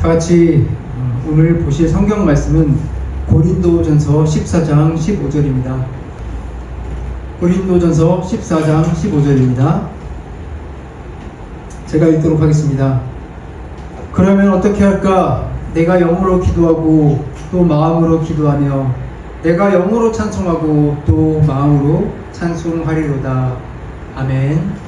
다 같이 오늘 보실 성경 말씀은 고린도전서 14장 15절입니다. 고린도전서 14장 15절입니다. 제가 읽도록 하겠습니다. 그러면 어떻게 할까? 내가 영으로 기도하고 또 마음으로 기도하며 내가 영으로 찬송하고 또 마음으로 찬송하리로다. 아멘.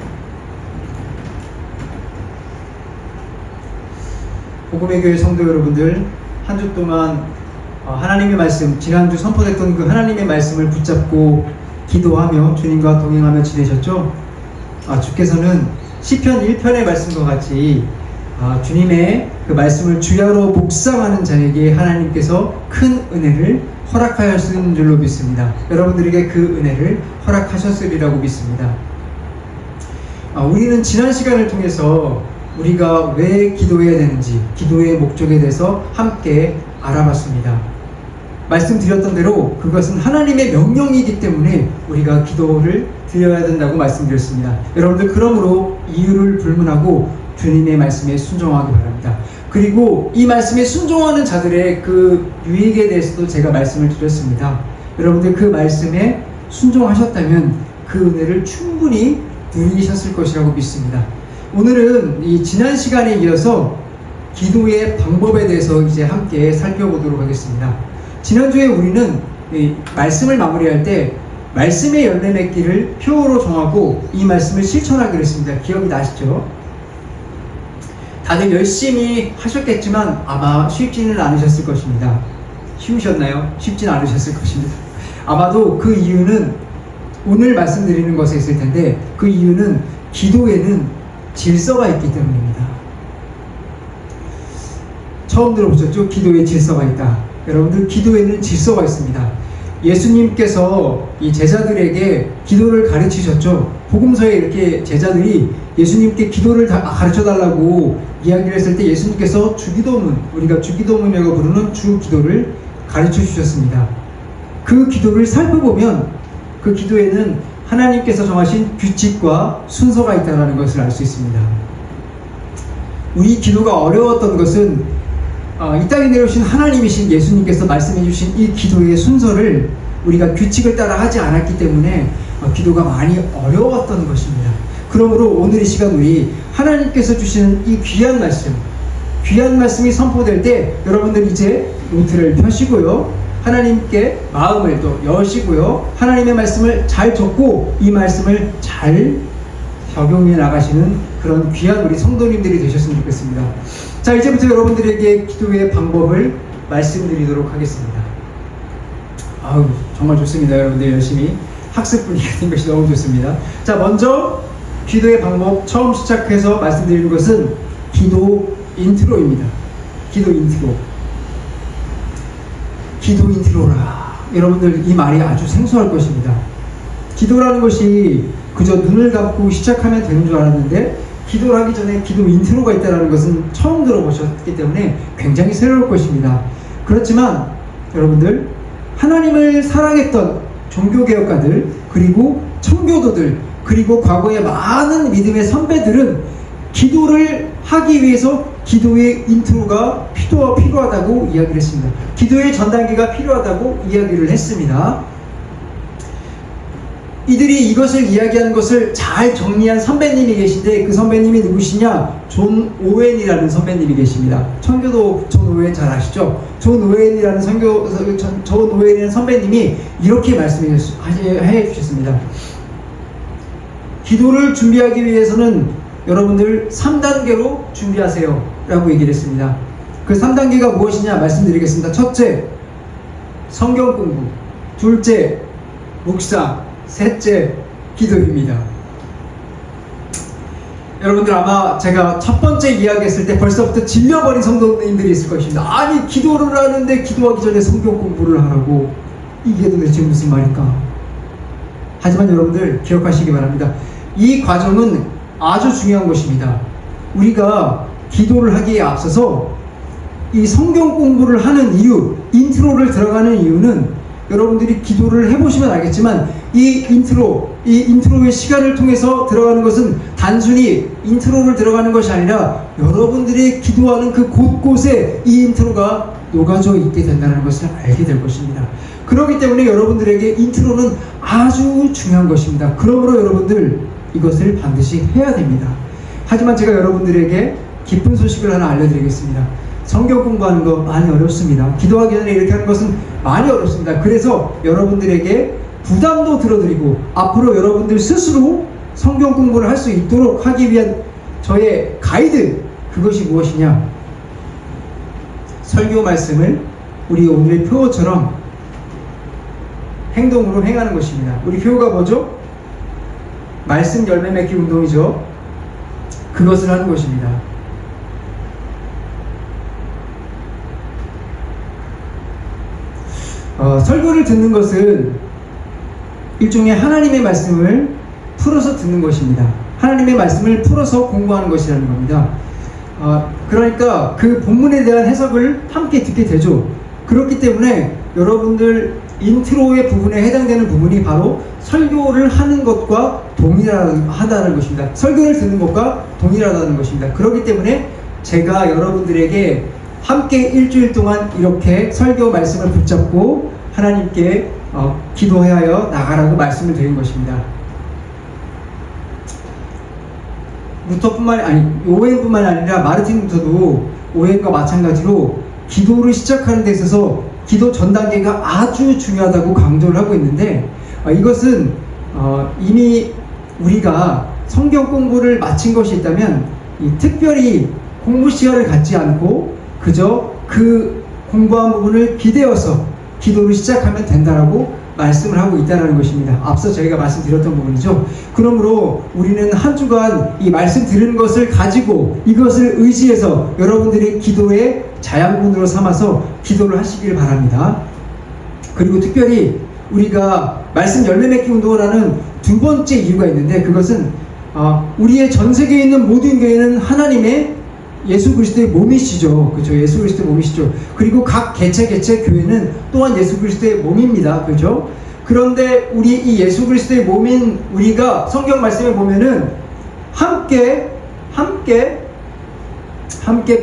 복음의 교회 성도 여러분들, 한 주 동안 하나님의 말씀, 지난주 선포됐던 그 하나님의 말씀을 붙잡고 기도하며 주님과 동행하며 지내셨죠? 주께서는 시편 1편의 말씀과 같이 주님의 그 말씀을 주야로 묵상하는 자에게 하나님께서 큰 은혜를 허락하셨는 줄로 믿습니다. 여러분들에게 그 은혜를 허락하셨으리라고 믿습니다. 우리는 지난 시간을 통해서 우리가 왜 기도해야 되는지, 기도의 목적에 대해서 함께 알아봤습니다. 말씀드렸던 대로 그것은 하나님의 명령이기 때문에 우리가 기도를 드려야 된다고 말씀드렸습니다. 여러분들 그러므로 이유를 불문하고 주님의 말씀에 순종하기 바랍니다. 그리고 이 말씀에 순종하는 자들의 그 유익에 대해서도 제가 말씀을 드렸습니다. 여러분들 그 말씀에 순종하셨다면 그 은혜를 충분히 누리셨을 것이라고 믿습니다. 오늘은 이 지난 시간에 이어서 기도의 방법에 대해서 이제 함께 살펴보도록 하겠습니다. 지난주에 우리는 이 말씀을 마무리할 때 말씀의 열매 맺기를 표어로 정하고 이 말씀을 실천하기로 했습니다. 기억이 나시죠? 다들 열심히 하셨겠지만 아마 쉽지는 않으셨을 것입니다. 쉬우셨나요? 쉽지는 않으셨을 것입니다. 아마도 그 이유는 오늘 말씀드리는 것에 있을 텐데 그 이유는 기도에는 질서가 있기 때문입니다. 처음 들어보셨죠? 기도에 질서가 있다. 여러분들 기도에는 질서가 있습니다. 예수님께서 이 제자들에게 기도를 가르치셨죠. 복음서에 이렇게 제자들이 예수님께 기도를 가르쳐달라고 이야기를 했을 때 예수님께서 주기도문, 우리가 주기도문이라고 부르는 주기도를 가르쳐 주셨습니다. 그 기도를 살펴보면 그 기도에는 하나님께서 정하신 규칙과 순서가 있다는 것을 알 수 있습니다. 우리 기도가 어려웠던 것은 이 땅에 내려오신 하나님이신 예수님께서 말씀해 주신 이 기도의 순서를 우리가 규칙을 따라 하지 않았기 때문에 기도가 많이 어려웠던 것입니다. 그러므로 오늘 이 시간 우리 하나님께서 주시는 이 귀한 말씀이 선포될 때 여러분들 이제 노트를 펴시고요. 하나님께 마음을 또 여시고요. 하나님의 말씀을 잘 적고 이 말씀을 잘 적용해 나가시는 그런 귀한 우리 성도님들이 되셨으면 좋겠습니다. 자, 이제부터 여러분들에게 기도의 방법을 말씀드리도록 하겠습니다. 정말 좋습니다. 여러분들 열심히 학습 분위기가 된 것이 너무 좋습니다. 자, 먼저 기도의 방법 처음 시작해서 말씀드리는 것은 기도 인트로입니다. 기도 인트로라. 여러분들 이 말이 아주 생소할 것입니다. 기도라는 것이 그저 눈을 감고 시작하면 되는 줄 알았는데 기도를 하기 전에 기도 인트로가 있다는 것은 처음 들어보셨기 때문에 굉장히 새로울 것입니다. 그렇지만 여러분들 하나님을 사랑했던 종교개혁가들 그리고 청교도들 그리고 과거의 많은 믿음의 선배들은 기도를 하기 위해서 기도의 인트로가 필요하다고 이야기를 했습니다. 기도의 전 단계가 필요하다고 이야기를 했습니다. 이들이 이것을 이야기한 것을 잘 정리한 선배님이 계신데 그 선배님이 누구시냐? 존 오웬이라는 선배님이 계십니다. 청교도 존 오웬 잘 아시죠? 존 오웬이라는 선배님이 이렇게 말씀해 주셨습니다. 기도를 준비하기 위해서는 여러분들 3단계로 준비하세요 라고 얘기를 했습니다. 그 3단계가 무엇이냐 말씀드리겠습니다. 첫째, 성경 공부. 둘째, 묵상. 셋째, 기도입니다. 여러분들 아마 제가 첫 번째 이야기했을 때 벌써부터 질려버린 성도님들이 있을 것입니다. 아니 기도를 하는데 기도하기 전에 성경 공부를 하라고 이게 도대체 무슨 말일까? 하지만 여러분들 기억하시기 바랍니다. 이 과정은 아주 중요한 것입니다. 우리가 기도를 하기에 앞서서 이 성경 공부를 하는 이유, 인트로를 들어가는 이유는 여러분들이 기도를 해보시면 알겠지만 이 인트로, 이 인트로의 시간을 통해서 들어가는 것은 단순히 인트로를 들어가는 것이 아니라 여러분들이 기도하는 그 곳곳에 이 인트로가 녹아져 있게 된다는 것을 알게 될 것입니다. 그렇기 때문에 여러분들에게 인트로는 아주 중요한 것입니다. 그러므로 여러분들 이것을 반드시 해야 됩니다. 하지만 제가 여러분들에게 기쁜 소식을 하나 알려드리겠습니다. 성경 공부하는 거 많이 어렵습니다. 기도하기 전에 이렇게 하는 것은 많이 어렵습니다. 그래서 여러분들에게 부담도 들어드리고 앞으로 여러분들 스스로 성경 공부를 할 수 있도록 하기 위한 저의 가이드, 그것이 무엇이냐? 설교 말씀을 우리 오늘의 표어처럼 행동으로 행하는 것입니다. 우리 표어가 뭐죠? 말씀 열매 맺기 운동이죠. 그것을 하는 것입니다. 설교를 듣는 것은 일종의 하나님의 말씀을 풀어서 듣는 것입니다. 하나님의 말씀을 풀어서 공부하는 것이라는 겁니다. 그러니까 그 본문에 대한 해석을 함께 듣게 되죠. 그렇기 때문에 여러분들 인트로의 부분에 해당되는 부분이 바로 설교를 하는 것과 동일하다는 것입니다. 설교를 듣는 것과 동일하다는 것입니다. 그렇기 때문에 제가 여러분들에게 함께 일주일 동안 이렇게 설교 말씀을 붙잡고 하나님께 기도하여 나가라고 말씀을 드린 것입니다. 오웬뿐만 아니라 마르틴 루터도 오웬과 마찬가지로 기도를 시작하는 데 있어서 기도 전 단계가 아주 중요하다고 강조를 하고 있는데, 이것은 이미 우리가 성경 공부를 마친 것이 있다면 특별히 공부 시간을 갖지 않고 그저 그 공부한 부분을 기대어서 기도를 시작하면 된다라고 말씀을 하고 있다는 것입니다. 앞서 저희가 말씀드렸던 부분이죠. 그러므로 우리는 한 주간 이 말씀 들은 것을 가지고 이것을 의지해서 여러분들이 기도의 자양분으로 삼아서 기도를 하시길 바랍니다. 그리고 특별히 우리가 말씀 열매 맺기 운동을 하는 두 번째 이유가 있는데, 그것은 우리의 전 세계에 있는 모든 교회는 하나님의 예수 그리스도의 몸이시죠. 그렇죠? 예수 그리스도의 몸이시죠. 그리고 각 개체 교회는 또한 예수 그리스도의 몸입니다. 그렇죠? 그런데 우리 이 예수 그리스도의 몸인 우리가 성경 말씀에 보면은 함께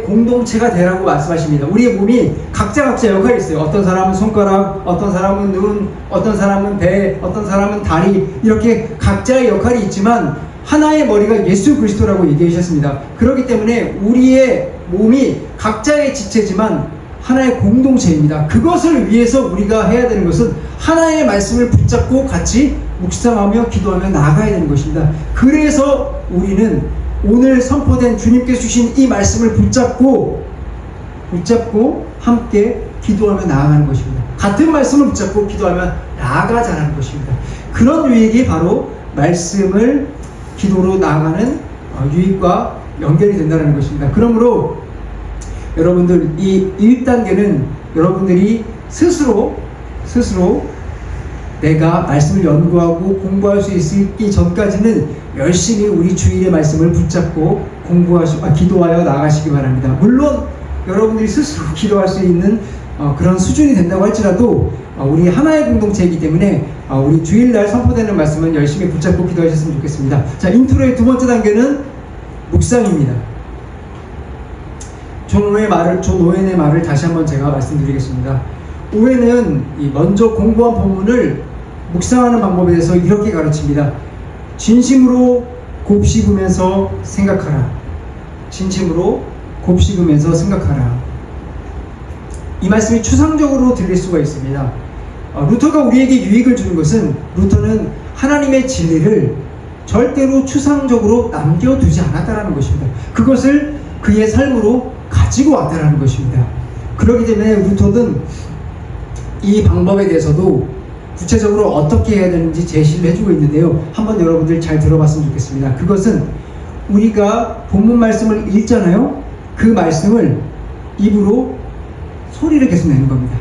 공동체가 되라고 말씀하십니다. 우리의 몸이 각자 역할이 있어요. 어떤 사람은 손가락, 어떤 사람은 눈, 어떤 사람은 배, 어떤 사람은 다리, 이렇게 각자의 역할이 있지만 하나의 머리가 예수 그리스도라고 얘기하셨습니다. 그렇기 때문에 우리의 몸이 각자의 지체지만 하나의 공동체입니다. 그것을 위해서 우리가 해야 되는 것은 하나의 말씀을 붙잡고 같이 묵상하며 기도하며 나아가야 되는 것입니다. 그래서 우리는 오늘 선포된 주님께서 주신 이 말씀을 붙잡고 함께 기도하며 나아가는 것입니다. 같은 말씀을 붙잡고 기도하며 나아가자는 것입니다. 그런 유익이 바로 말씀을 기도로 나아가는 유익과 연결이 된다는 것입니다. 그러므로 여러분들 이 1단계는 여러분들이 스스로 내가 말씀을 연구하고 공부할 수 있기 전까지는 열심히 우리 주일의 말씀을 붙잡고 기도하여 나가시기 바랍니다. 물론 여러분들이 스스로 기도할 수 있는 그런 수준이 된다고 할지라도 우리 하나의 공동체이기 때문에 우리 주일날 선포되는 말씀은 열심히 붙잡고 기도하셨으면 좋겠습니다. 자, 인트로의 두 번째 단계는 묵상입니다. 존 오웬의 말을 다시 한번 제가 말씀드리겠습니다. 오웬은 먼저 공부한 본문을 묵상하는 방법에 대해서 이렇게 가르칩니다. 진심으로 곱씹으면서 생각하라. 진심으로 곱씹으면서 생각하라. 이 말씀이 추상적으로 들릴 수가 있습니다. 루터가 우리에게 유익을 주는 것은, 루터는 하나님의 진리를 절대로 추상적으로 남겨두지 않았다는 것입니다. 그것을 그의 삶으로 가지고 왔다는 것입니다. 그렇기 때문에 루터는 이 방법에 대해서도 구체적으로 어떻게 해야 되는지 제시를 해주고 있는데요. 한번 여러분들 잘 들어봤으면 좋겠습니다. 그것은 우리가 본문 말씀을 읽잖아요. 그 말씀을 입으로 소리를 계속 내는 겁니다.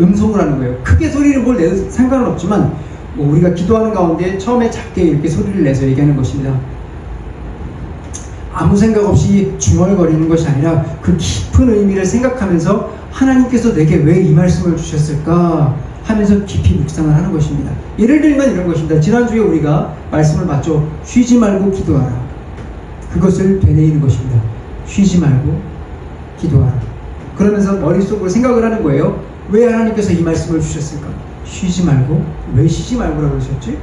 음성을 하는 거예요. 크게 소리를 뭘 내도 상관은 없지만 우리가 기도하는 가운데 처음에 작게 이렇게 소리를 내서 얘기하는 것입니다. 아무 생각 없이 중얼거리는 것이 아니라 그 깊은 의미를 생각하면서 하나님께서 내게 왜 이 말씀을 주셨을까 하면서 깊이 묵상을 하는 것입니다. 예를 들면 이런 것입니다. 지난주에 우리가 말씀을 봤죠. 쉬지 말고 기도하라. 그것을 되뇌이는 것입니다. 쉬지 말고 기도하라. 그러면서 머릿속으로 생각을 하는 거예요. 왜 하나님께서 이 말씀을 주셨을까? 쉬지 말고, 왜 쉬지 말고라고 그러셨지?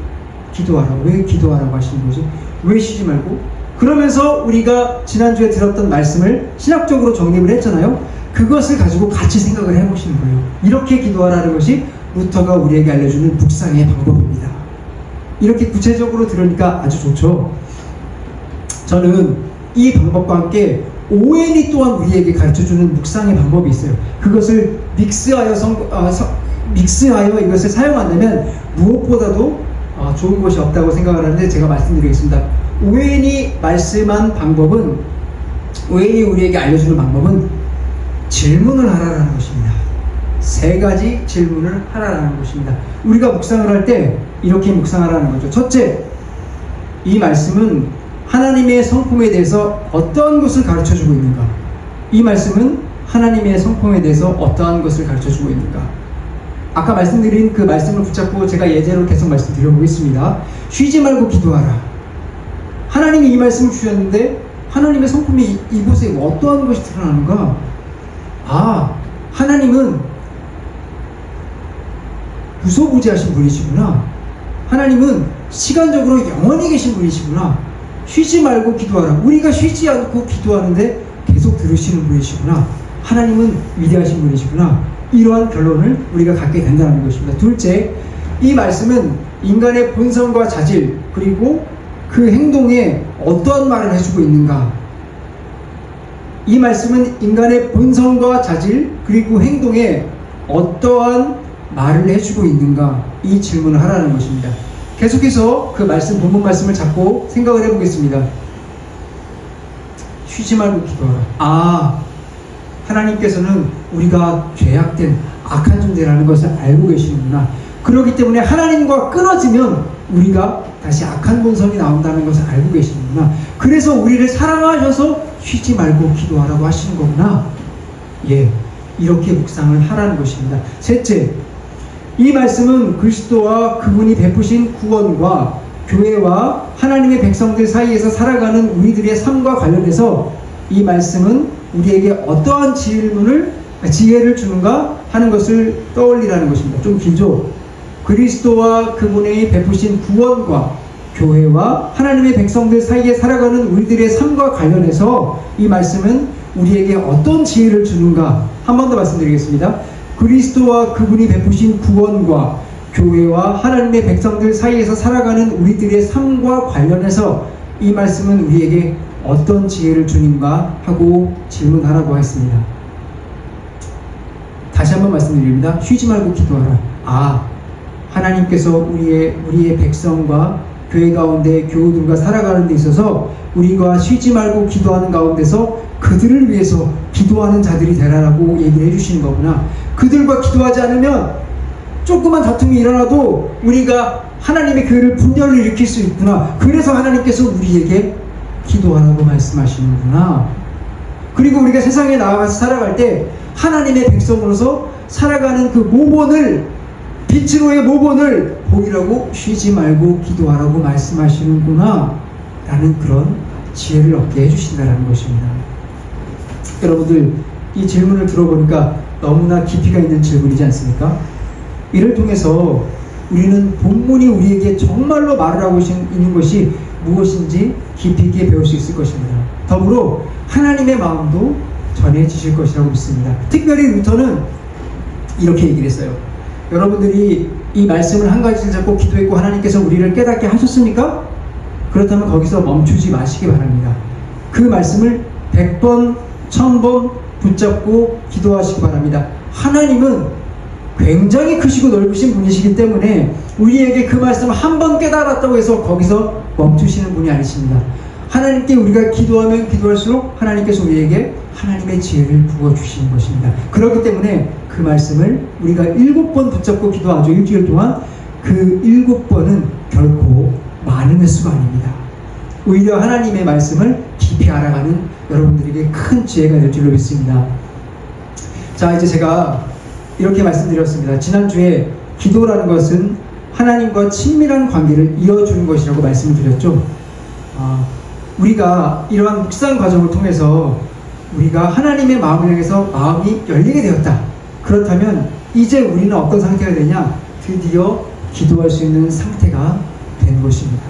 기도하라. 왜 기도하라고 하시는 거지? 왜 쉬지 말고? 그러면서 우리가 지난주에 들었던 말씀을 신학적으로 정립을 했잖아요. 그것을 가지고 같이 생각을 해보시는 거예요. 이렇게 기도하라는 것이 루터가 우리에게 알려주는 묵상의 방법입니다. 이렇게 구체적으로 들으니까 아주 좋죠. 저는 이 방법과 함께 오웬이 또한 우리에게 가르쳐주는 묵상의 방법이 있어요. 그것을 믹스하여 이것을 사용한다면 무엇보다도 좋은 것이 없다고 생각을 하는데 제가 말씀드리겠습니다. 오웬이 말씀한 방법은, 오웬이 우리에게 알려주는 방법은 질문을 하라는 것입니다. 3가지 질문을 하라는 것입니다. 우리가 묵상을 할 때 이렇게 묵상하라는 거죠. 첫째, 이 말씀은 하나님의 성품에 대해서 어떠한 것을 가르쳐주고 있는가? 이 말씀은 하나님의 성품에 대해서 어떠한 것을 가르쳐주고 있는가? 아까 말씀드린 그 말씀을 붙잡고 제가 예제로 계속 말씀드려보겠습니다. 쉬지 말고 기도하라. 하나님이 이 말씀을 주셨는데 하나님의 성품이 이곳에 어떠한 것이 드러나는가? 하나님은 무소부지하신 분이시구나. 하나님은 시간적으로 영원히 계신 분이시구나. 쉬지 말고 기도하라. 우리가 쉬지 않고 기도하는데 계속 들으시는 분이시구나. 하나님은 위대하신 분이시구나. 이러한 결론을 우리가 갖게 된다는 것입니다. 둘째, 이 말씀은 인간의 본성과 자질 그리고 그 행동에 어떠한 말을 해주고 있는가? 이 말씀은 인간의 본성과 자질 그리고 행동에 어떠한 말을 해주고 있는가? 이 질문을 하라는 것입니다. 계속해서 그 말씀, 본문 말씀을 잡고 생각을 해보겠습니다. 쉬지 말고 기도하라. 하나님께서는 우리가 죄악된 악한 존재라는 것을 알고 계시는구나. 그렇기 때문에 하나님과 끊어지면 우리가 다시 악한 본성이 나온다는 것을 알고 계시는구나. 그래서 우리를 사랑하셔서 쉬지 말고 기도하라고 하시는 거구나. 이렇게 묵상을 하라는 것입니다. 셋째, 이 말씀은 그리스도와 그분이 베푸신 구원과 교회와 하나님의 백성들 사이에서 살아가는 우리들의 삶과 관련해서 이 말씀은 우리에게 어떠한 지혜를 주는가 하는 것을 떠올리라는 것입니다. 좀 길죠? 그리스도와 그분의 베푸신 구원과 교회와 하나님의 백성들 사이에 살아가는 우리들의 삶과 관련해서 이 말씀은 우리에게 어떤 지혜를 주는가 한 번 더 말씀드리겠습니다. 그리스도와 그분이 베푸신 구원과 교회와 하나님의 백성들 사이에서 살아가는 우리들의 삶과 관련해서 이 말씀은 우리에게 어떤 지혜를 주는가 하고 질문하라고 했습니다. 다시 한번 말씀드립니다. 쉬지 말고 기도하라. 하나님께서 우리의 백성과 교회 가운데 교우들과 살아가는 데 있어서 우리가 쉬지 말고 기도하는 가운데서 그들을 위해서 기도하는 자들이 되라라고 얘기를 해주시는 거구나. 그들과 기도하지 않으면 조그만 다툼이 일어나도 우리가 하나님의 교회를 분열을 일으킬 수 있구나. 그래서 하나님께서 우리에게 기도하라고 말씀하시는구나. 그리고 우리가 세상에 나아가서 살아갈 때 하나님의 백성으로서 살아가는 그 빛으로의 모본을 보이라고 쉬지 말고 기도하라고 말씀하시는구나 라는 그런 지혜를 얻게 해주신다는 것입니다. 여러분들, 이 질문을 들어보니까 너무나 깊이가 있는 질문이지 않습니까? 이를 통해서 우리는 본문이 우리에게 정말로 말을 하고 있는 것이 무엇인지 깊이 있게 배울 수 있을 것입니다. 더불어 하나님의 마음도 전해지실 것이라고 믿습니다. 특별히 루터는 이렇게 얘기를 했어요. 여러분들이 이 말씀을 한 가지를 잡고 기도했고 하나님께서 우리를 깨닫게 하셨습니까? 그렇다면 거기서 멈추지 마시기 바랍니다. 그 말씀을 100번, 1000번 붙잡고 기도하시기 바랍니다. 하나님은 굉장히 크시고 넓으신 분이시기 때문에 우리에게 그 말씀을 한 번 깨달았다고 해서 거기서 멈추시는 분이 아니십니다. 하나님께 우리가 기도하면 기도할수록 하나님께서 우리에게 하나님의 지혜를 부어주시는 것입니다. 그렇기 때문에 그 말씀을 우리가 7번 붙잡고 기도하죠. 일주일 동안. 그 7번은 결코 많은 횟수가 아닙니다. 오히려 하나님의 말씀을 깊이 알아가는 여러분들에게 큰 지혜가 될 줄로 믿습니다. 자, 이제 제가 이렇게 말씀드렸습니다. 지난주에 기도라는 것은 하나님과 친밀한 관계를 이어주는 것이라고 말씀을 드렸죠. 우리가 이러한 묵상 과정을 통해서 우리가 하나님의 마음을 향해서 마음이 열리게 되었다. 그렇다면 이제 우리는 어떤 상태가 되냐? 드디어 기도할 수 있는 상태가 된 것입니다.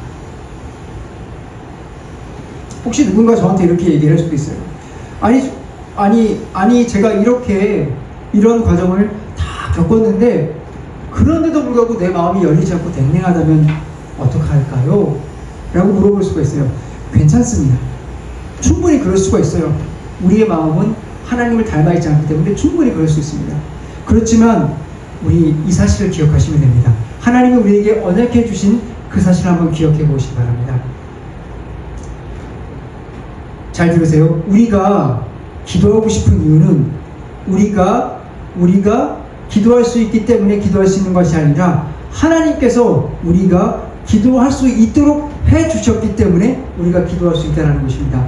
혹시 누군가 저한테 이렇게 얘기를 할 수도 있어요. 아니 제가 이런 과정을 다 겪었는데 그런데도 불구하고 내 마음이 열리지 않고 냉랭하다면 어떡할까요? 라고 물어볼 수가 있어요. 괜찮습니다. 충분히 그럴 수가 있어요. 우리의 마음은 하나님을 닮아 있지 않기 때문에 충분히 그럴 수 있습니다. 그렇지만 우리 이 사실을 기억하시면 됩니다. 하나님이 우리에게 언약해 주신 그 사실을 한번 기억해 보시기 바랍니다. 잘 들으세요. 우리가 기도하고 싶은 이유는 우리가 기도할 수 있기 때문에 기도할 수 있는 것이 아니라 하나님께서 우리가 기도할 수 있도록 해 주셨기 때문에 우리가 기도할 수 있다는 것입니다.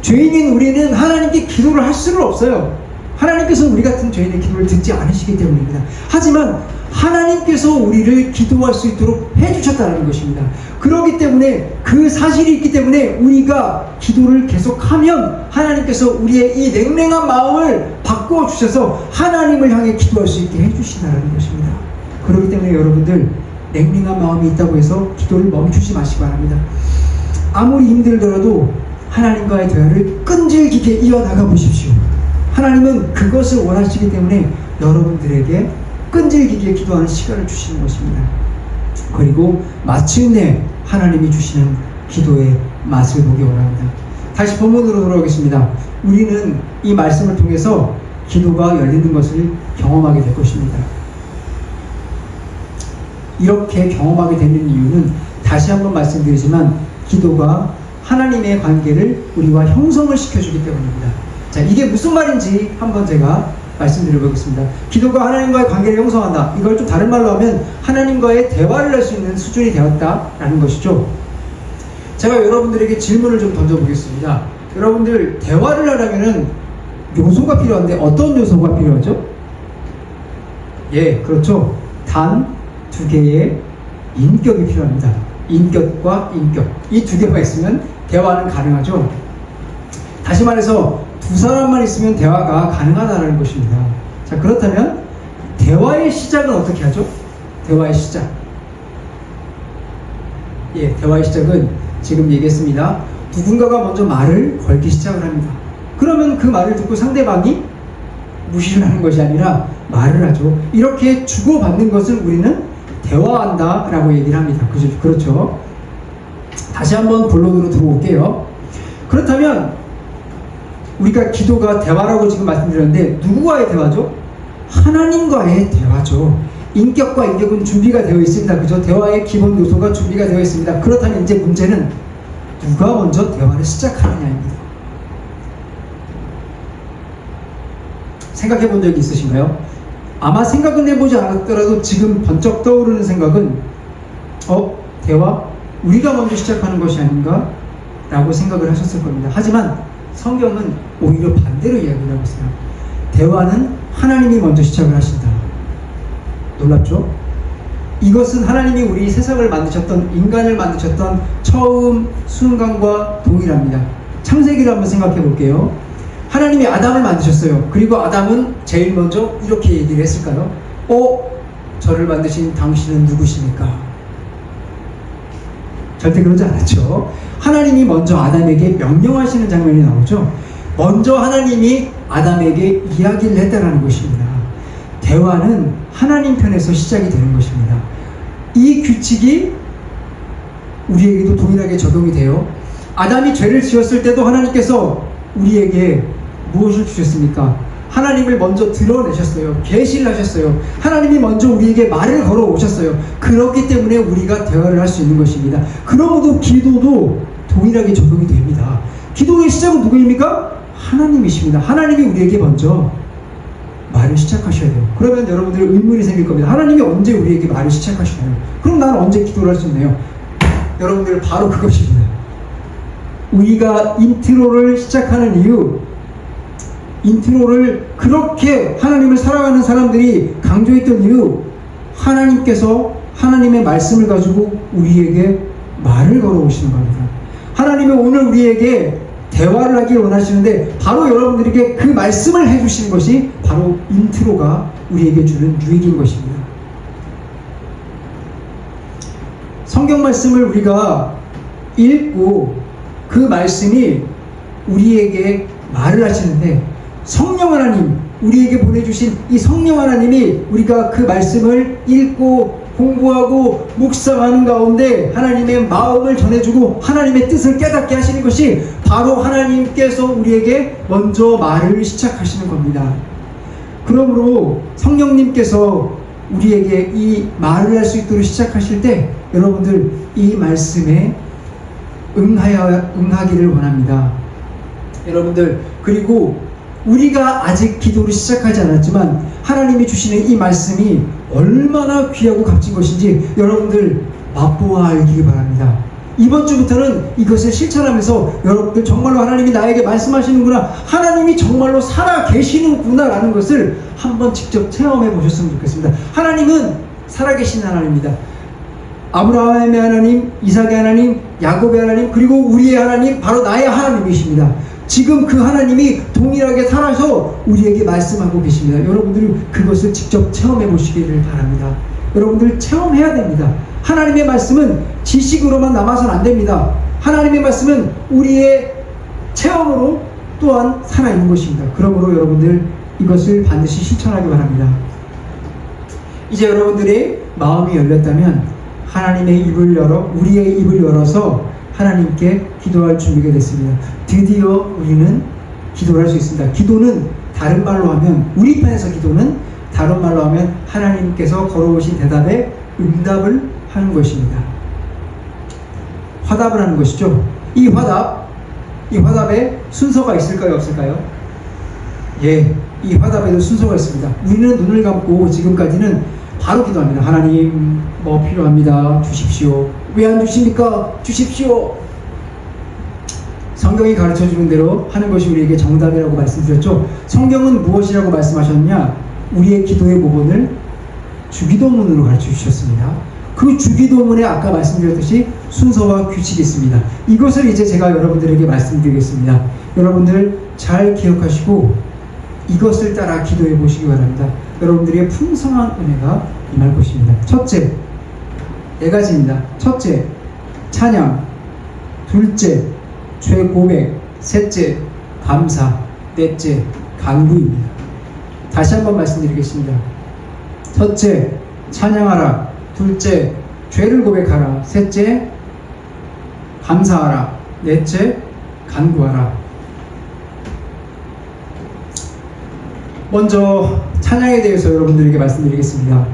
죄인인 우리는 하나님께 기도를 할 수는 없어요. 하나님께서 우리 같은 죄인의 기도를 듣지 않으시기 때문입니다. 하지만 하나님께서 우리를 기도할 수 있도록 해주셨다는 것입니다. 그렇기 때문에 그 사실이 있기 때문에 우리가 기도를 계속하면 하나님께서 우리의 이 냉랭한 마음을 바꾸어 주셔서 하나님을 향해 기도할 수 있게 해주신다는 것입니다. 그렇기 때문에 여러분들 냉랭한 마음이 있다고 해서 기도를 멈추지 마시기 바랍니다. 아무리 힘들더라도 하나님과의 대화를 끈질기게 이어나가 보십시오. 하나님은 그것을 원하시기 때문에 여러분들에게 끈질기게 기도하는 시간을 주시는 것입니다. 그리고 마침내 하나님이 주시는 기도의 맛을 보기 원합니다. 다시 본문으로 돌아오겠습니다. 우리는 이 말씀을 통해서 기도가 열리는 것을 경험하게 될 것입니다. 이렇게 경험하게 되는 이유는 다시 한번 말씀드리지만 기도가 하나님의 관계를 우리와 형성을 시켜주기 때문입니다. 자, 이게 무슨 말인지 한번 제가 말씀드려보겠습니다. 기도가 하나님과의 관계를 형성한다. 이걸 좀 다른 말로 하면 하나님과의 대화를 할 수 있는 수준이 되었다라는 것이죠. 제가 여러분들에게 질문을 좀 던져보겠습니다. 여러분들 대화를 하려면은 요소가 필요한데 어떤 요소가 필요하죠? 예, 그렇죠. 단 두 개의 인격이 필요합니다. 인격과 인격. 이 두 개가 있으면 대화는 가능하죠. 다시 말해서 두 사람만 있으면 대화가 가능하다는 것입니다. 자, 그렇다면 대화의 시작은 어떻게 하죠? 대화의 시작. 예, 대화의 시작은 지금 얘기했습니다. 누군가가 먼저 말을 걸기 시작을 합니다. 그러면 그 말을 듣고 상대방이 무시를 하는 것이 아니라 말을 하죠. 이렇게 주고받는 것을 우리는 대화한다 라고 얘기를 합니다. 그렇죠? 다시 한번 본론으로 들어올게요. 그렇다면 우리가 기도가 대화라고 지금 말씀드렸는데 누구와의 대화죠? 하나님과의 대화죠. 인격과 인격은 준비가 되어 있습니다. 그죠? 대화의 기본 요소가 준비가 되어 있습니다. 그렇다면 이제 문제는 누가 먼저 대화를 시작하느냐입니다. 생각해 본 적이 있으신가요? 아마 생각은 해보지 않았더라도 지금 번쩍 떠오르는 생각은 대화? 우리가 먼저 시작하는 것이 아닌가? 라고 생각을 하셨을 겁니다. 하지만 성경은 오히려 반대로 이야기를 하고 있어요. 대화는 하나님이 먼저 시작을 하신다. 놀랍죠? 이것은 하나님이 우리 세상을 만드셨던, 인간을 만드셨던 처음 순간과 동일합니다. 창세기를 한번 생각해 볼게요. 하나님이 아담을 만드셨어요. 그리고 아담은 제일 먼저 이렇게 얘기를 했을까요? 저를 만드신 당신은 누구십니까? 절대 그러지 않았죠. 하나님이 먼저 아담에게 명령하시는 장면이 나오죠. 먼저 하나님이 아담에게 이야기를 했다는 것입니다. 대화는 하나님 편에서 시작이 되는 것입니다. 이 규칙이 우리에게도 동일하게 적용이 돼요. 아담이 죄를 지었을 때도 하나님께서 우리에게 무엇을 주셨습니까? 하나님을 먼저 드러내셨어요. 계시를 하셨어요. 하나님이 먼저 우리에게 말을 걸어 오셨어요. 그렇기 때문에 우리가 대화를 할 수 있는 것입니다. 그러므로 기도도 동일하게 적용이 됩니다. 기도의 시작은 누구입니까? 하나님이십니다. 하나님이 우리에게 먼저 말을 시작하셔야 돼요. 그러면 여러분들 의문이 생길 겁니다. 하나님이 언제 우리에게 말을 시작하시나요? 그럼 나는 언제 기도를 할 수 있나요? 여러분들 바로 그것입니다. 우리가 인트로를 시작하는 이유, 인트로를 그렇게 하나님을 사랑하는 사람들이 강조했던 이유, 하나님께서 하나님의 말씀을 가지고 우리에게 말을 걸어오시는 겁니다. 하나님은 오늘 우리에게 대화를 하기 원하시는데 바로 여러분들에게 그 말씀을 해주시는 것이 바로 인트로가 우리에게 주는 유익인 것입니다. 성경 말씀을 우리가 읽고 그 말씀이 우리에게 말을 하시는데 성령 하나님, 우리에게 보내주신 이 성령 하나님이 우리가 그 말씀을 읽고 공부하고 묵상하는 가운데 하나님의 마음을 전해주고 하나님의 뜻을 깨닫게 하시는 것이 바로 하나님께서 우리에게 먼저 말을 시작하시는 겁니다. 그러므로 성령님께서 우리에게 이 말을 할 수 있도록 시작하실 때 여러분들 이 말씀에 응하기를 원합니다. 여러분들, 그리고 우리가 아직 기도를 시작하지 않았지만 하나님이 주시는 이 말씀이 얼마나 귀하고 값진 것인지 여러분들 맛보아 알기를 바랍니다. 이번 주부터는 이것을 실천하면서 여러분들 정말로 하나님이 나에게 말씀하시는구나, 하나님이 정말로 살아 계시는구나 라는 것을 한번 직접 체험해 보셨으면 좋겠습니다. 하나님은 살아계신 하나님입니다. 아브라함의 하나님, 이삭의 하나님, 야곱의 하나님, 그리고 우리의 하나님, 바로 나의 하나님이십니다. 지금 그 하나님이 동일하게 살아서 우리에게 말씀하고 계십니다. 여러분들이 그것을 직접 체험해 보시기를 바랍니다. 여러분들 체험해야 됩니다. 하나님의 말씀은 지식으로만 남아서는 안 됩니다. 하나님의 말씀은 우리의 체험으로 또한 살아있는 것입니다. 그러므로 여러분들 이것을 반드시 실천하기 바랍니다. 이제 여러분들의 마음이 열렸다면 하나님의 입을 열어, 우리의 입을 열어서 하나님께 기도할 준비가 됐습니다. 드디어 우리는 기도를 할 수 있습니다. 기도는 다른 말로 하면, 우리 편에서 기도는 다른 말로 하면 하나님께서 걸어오신 대답에 응답을 하는 것입니다. 화답을 하는 것이죠. 이 화답에 순서가 있을까요, 없을까요? 예, 이 화답에도 순서가 있습니다. 우리는 눈을 감고 지금까지는 바로 기도합니다. 하나님, 뭐 필요합니다. 주십시오. 왜 안 주십니까? 주십시오. 성경이 가르쳐주는 대로 하는 것이 우리에게 정답이라고 말씀드렸죠. 성경은 무엇이라고 말씀하셨냐? 우리의 기도의 모본을 주기도문으로 가르쳐 주셨습니다. 그 주기도문에 아까 말씀드렸듯이 순서와 규칙이 있습니다. 이것을 이제 제가 여러분들에게 말씀드리겠습니다. 여러분들 잘 기억하시고 이것을 따라 기도해 보시기 바랍니다. 여러분들의 풍성한 은혜가 임할 것입니다. 첫째, 네 가지입니다. 첫째, 찬양. 둘째, 죄 고백. 셋째, 감사. 넷째, 간구입니다. 다시 한번 말씀드리겠습니다. 첫째, 찬양하라. 둘째, 죄를 고백하라. 셋째, 감사하라. 넷째, 간구하라. 먼저 찬양에 대해서 여러분들에게 말씀드리겠습니다.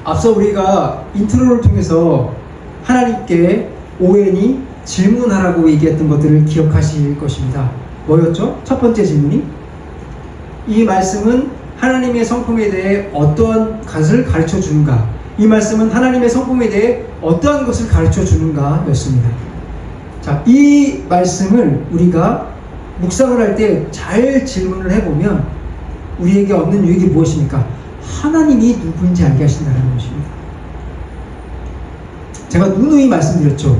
앞서 우리가 인트로를 통해서 하나님께 오웬이 질문하라고 얘기했던 것들을 기억하실 것입니다. 뭐였죠? 첫 번째 질문이 이 말씀은 하나님의 성품에 대해 어떠한 것을 가르쳐 주는가? 이 말씀은 하나님의 성품에 대해 어떠한 것을 가르쳐 주는가? 였습니다. 자, 이 말씀을 우리가 묵상을 할 때 잘 질문을 해보면 우리에게 얻는 유익이 무엇입니까? 하나님이 누구인지 알게 하신다는 것입니다. 제가 누누이 말씀드렸죠.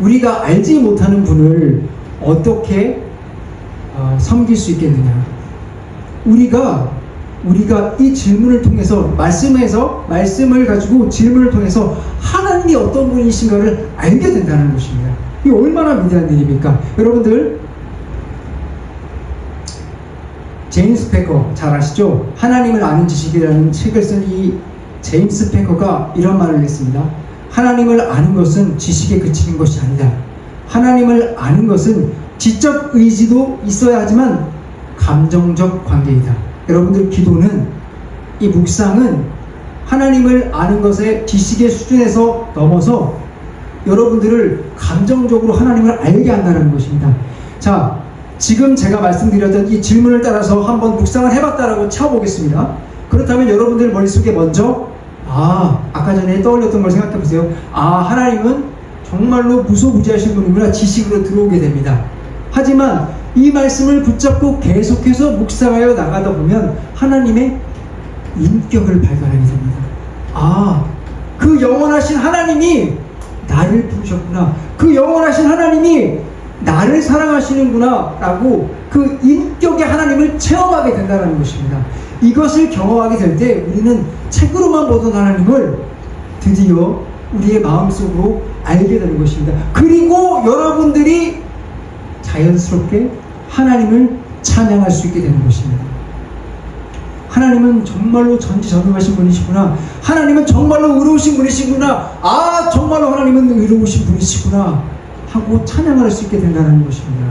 우리가 알지 못하는 분을 어떻게 섬길 수 있겠느냐. 우리가 이 질문을 통해서 말씀을 가지고 질문을 통해서 하나님이 어떤 분이신가를 알게 된다는 것입니다. 이게 얼마나 위대한 일입니까? 여러분들 제임스 패커 잘 아시죠? 하나님을 아는 지식이라는 책을 쓴 이 제임스 패커가 이런 말을 했습니다. 하나님을 아는 것은 지식에 그치는 것이 아니다. 하나님을 아는 것은 지적 의지도 있어야 하지만 감정적 관계이다. 여러분들 기도는, 이 묵상은 하나님을 아는 것의 지식의 수준에서 넘어서 여러분들을 감정적으로 하나님을 알게 한다는 것입니다. 자, 지금 제가 말씀드렸던 이 질문을 따라서 한번 묵상을 해봤다라고 쳐보겠습니다. 그렇다면 여러분들 머릿속에 먼저 아까 전에 떠올렸던 걸 생각해 보세요. 하나님은 정말로 무소부지하신 분이구나 지식으로 들어오게 됩니다. 하지만 이 말씀을 붙잡고 계속해서 묵상하여 나가다 보면 하나님의 인격을 발견하게 됩니다. 아, 그 영원하신 하나님이 나를 부르셨구나. 그 영원하신 하나님이 나를 사랑하시는구나 라고 그 인격의 하나님을 체험하게 된다는 것입니다. 이것을 경험하게 될 때 우리는 책으로만 보던 하나님을 드디어 우리의 마음속으로 알게 되는 것입니다. 그리고 여러분들이 자연스럽게 하나님을 찬양할 수 있게 되는 것입니다. 하나님은 정말로 전지전능하신 분이시구나. 하나님은 정말로 의로우신 분이시구나. 아, 정말로 하나님은 의로우신 분이시구나 하고 찬양을 할 수 있게 된다는 것입니다.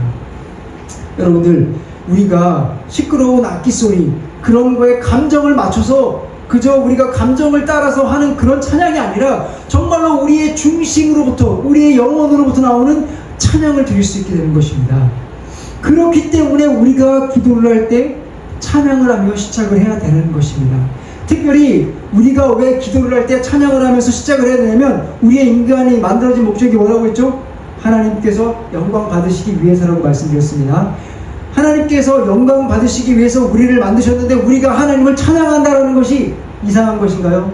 여러분들, 우리가 시끄러운 악기 소리 그런 거에 감정을 맞춰서 그저 우리가 감정을 따라서 하는 그런 찬양이 아니라 정말로 우리의 중심으로부터, 우리의 영혼으로부터 나오는 찬양을 드릴 수 있게 되는 것입니다. 그렇기 때문에 우리가 기도를 할 때 찬양을 하며 시작을 해야 되는 것입니다. 특별히 우리가 왜 기도를 할 때 찬양을 하면서 시작을 해야 되냐면, 우리의 인간이 만들어진 목적이 뭐라고 했죠? 하나님께서 영광 받으시기 위해서라고 말씀드렸습니다. 하나님께서 영광 받으시기 위해서 우리를 만드셨는데 우리가 하나님을 찬양한다는 것이 이상한 것인가요?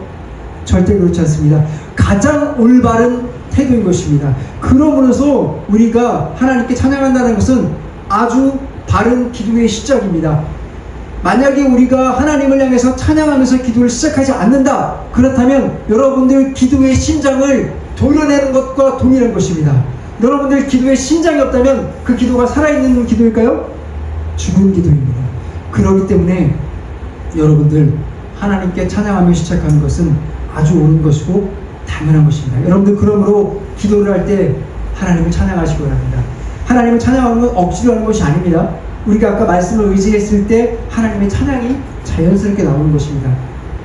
절대 그렇지 않습니다. 가장 올바른 태도인 것입니다. 그러므로서 우리가 하나님께 찬양한다는 것은 아주 바른 기도의 시작입니다. 만약에 우리가 하나님을 향해서 찬양하면서 기도를 시작하지 않는다, 그렇다면 여러분들 기도의 심장을 도려내는 것과 동일한 것입니다. 여러분들 기도의 심장이 없다면 그 기도가 살아있는 기도일까요? 죽은 기도입니다. 그렇기 때문에 여러분들 하나님께 찬양하며 시작하는 것은 아주 옳은 것이고 당연한 것입니다. 여러분들 그러므로 기도를 할 때 하나님을 찬양하시기 바랍니다. 하나님을 찬양하는 건 억지로 하는 것이 아닙니다. 우리가 아까 말씀을 의지했을 때 하나님의 찬양이 자연스럽게 나오는 것입니다.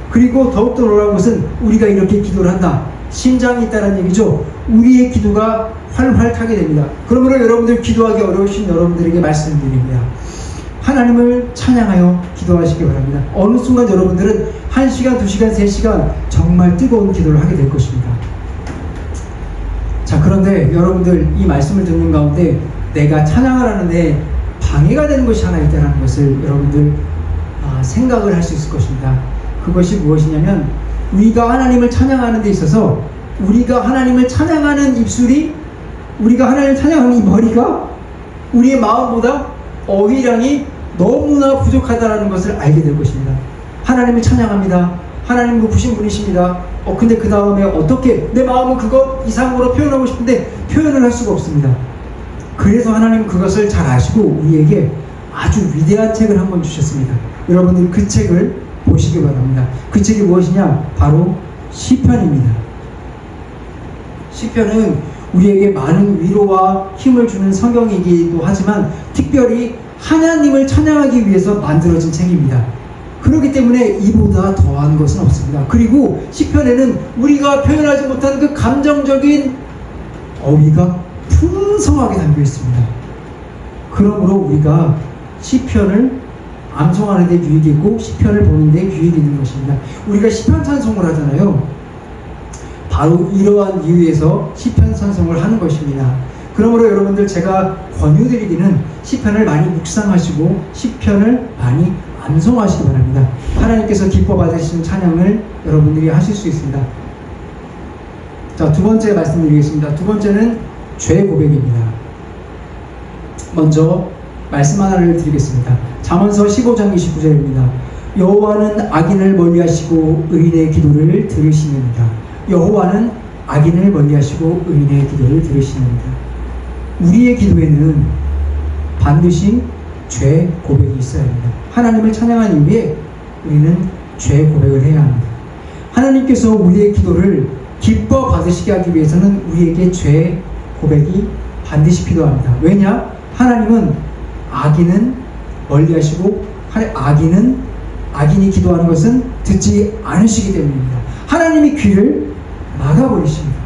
그리고 더욱더 놀라운 것은 우리가 이렇게 기도를 한다, 심장이 있다는 얘기죠. 우리의 기도가 활활 타게 됩니다. 그러므로 여러분들 기도하기 어려우신 여러분들에게 말씀드립니다. 하나님을 찬양하여 기도하시기 바랍니다. 어느 순간 여러분들은 1시간, 2시간, 3시간 정말 뜨거운 기도를 하게 될 것입니다. 자, 그런데 여러분들 이 말씀을 듣는 가운데 내가 찬양을 하는데 방해가 되는 것이 하나 있다는 것을 여러분들 생각을 할 수 있을 것입니다. 그것이 무엇이냐면, 우리가 하나님을 찬양하는 데 있어서 우리가 하나님을 찬양하는 입술이, 우리가 하나님을 찬양하는 이 머리가 우리의 마음보다 어휘량이 너무나 부족하다는 것을 알게 될 것입니다. 하나님을 찬양합니다. 하나님 높으신 분이십니다. 근데 그 다음에 어떻게 내 마음은 그것 이상으로 표현하고 싶은데 표현을 할 수가 없습니다. 그래서 하나님 그것을 잘 아시고 우리에게 아주 위대한 책을 한 권 주셨습니다. 여러분들 그 책을 보시기 바랍니다. 그 책이 무엇이냐? 바로 시편입니다. 시편은 우리에게 많은 위로와 힘을 주는 성경이기도 하지만 특별히 하나님을 찬양하기 위해서 만들어진 책입니다. 그렇기 때문에 이보다 더한 것은 없습니다. 그리고 시편에는 우리가 표현하지 못한 그 감정적인 어휘가 풍성하게 담겨 있습니다. 그러므로 우리가 시편을 암송하는 데 유익이 있고 시편을 보는 데 유익이 있는 것입니다. 우리가 시편 찬송을 하잖아요. 바로 이러한 이유에서 시편 찬송을 하는 것입니다. 그러므로 여러분들 제가 권유드리기는 시편을 많이 묵상하시고 시편을 많이 암송하시기 바랍니다. 하나님께서 기뻐 받으시는 찬양을 여러분들이 하실 수 있습니다. 자, 두 번째 말씀드리겠습니다. 두 번째는 죄 고백입니다. 먼저 말씀 하나를 드리겠습니다. 잠언서 15장 29절입니다. 여호와는 악인을 멀리하시고 의인의 기도를 들으시느니라. 여호와는 악인을 멀리하시고 의인의 기도를 들으시느니라. 우리의 기도에는 반드시 죄 고백이 있어야 합니다. 하나님을 찬양한 이후에 우리는 죄 고백을 해야 합니다. 하나님께서 우리의 기도를 기뻐 받으시게 하기 위해서는 우리에게 죄 고백이 반드시 필요합니다. 왜냐? 하나님은 악인은 멀리하시고 악인이 기도하는 것은 듣지 않으시기 때문입니다. 하나님이 귀를 막아버리십니다.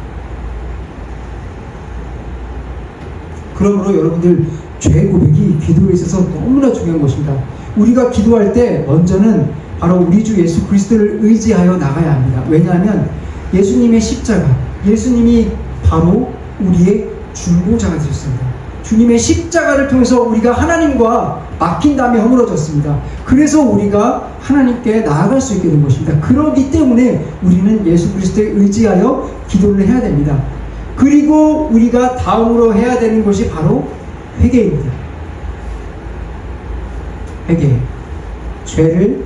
그러므로 여러분들 죄 고백이 기도에 있어서 너무나 중요한 것입니다. 우리가 기도할 때 먼저는 바로 우리 주 예수 그리스도를 의지하여 나가야 합니다. 왜냐하면 예수님의 십자가, 예수님이 바로 우리의 중보자가 되셨습니다. 주님의 십자가를 통해서 우리가 하나님과 막힌 담이 허물어졌습니다. 그래서 우리가 하나님께 나아갈 수 있게 된 것입니다. 그렇기 때문에 우리는 예수 그리스도에 의지하여 기도를 해야 됩니다. 그리고 우리가 다음으로 해야 되는 것이 바로 회개입니다. 회개. 죄를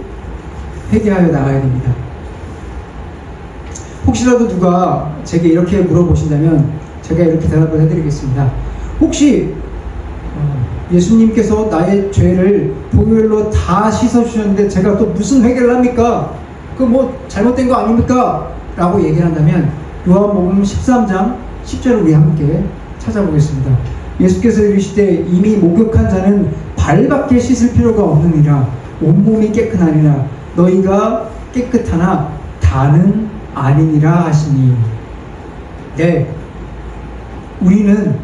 회개하여 나가야 됩니다. 혹시라도 누가 제게 이렇게 물어보신다면 제가 이렇게 대답을 해드리겠습니다. 혹시 예수님께서 나의 죄를 보혈로 다 씻어주셨는데 제가 또 무슨 회개를 합니까? 그 뭐 잘못된 거 아닙니까? 라고 얘기를 한다면 요한복음 13장 10절을 우리 함께 찾아보겠습니다. 예수께서 이르시되 이미 목욕한 자는 발밖에 씻을 필요가 없느니라 온몸이 깨끗하니라 너희가 깨끗하나 다는 아니니라 하시니. 네, 우리는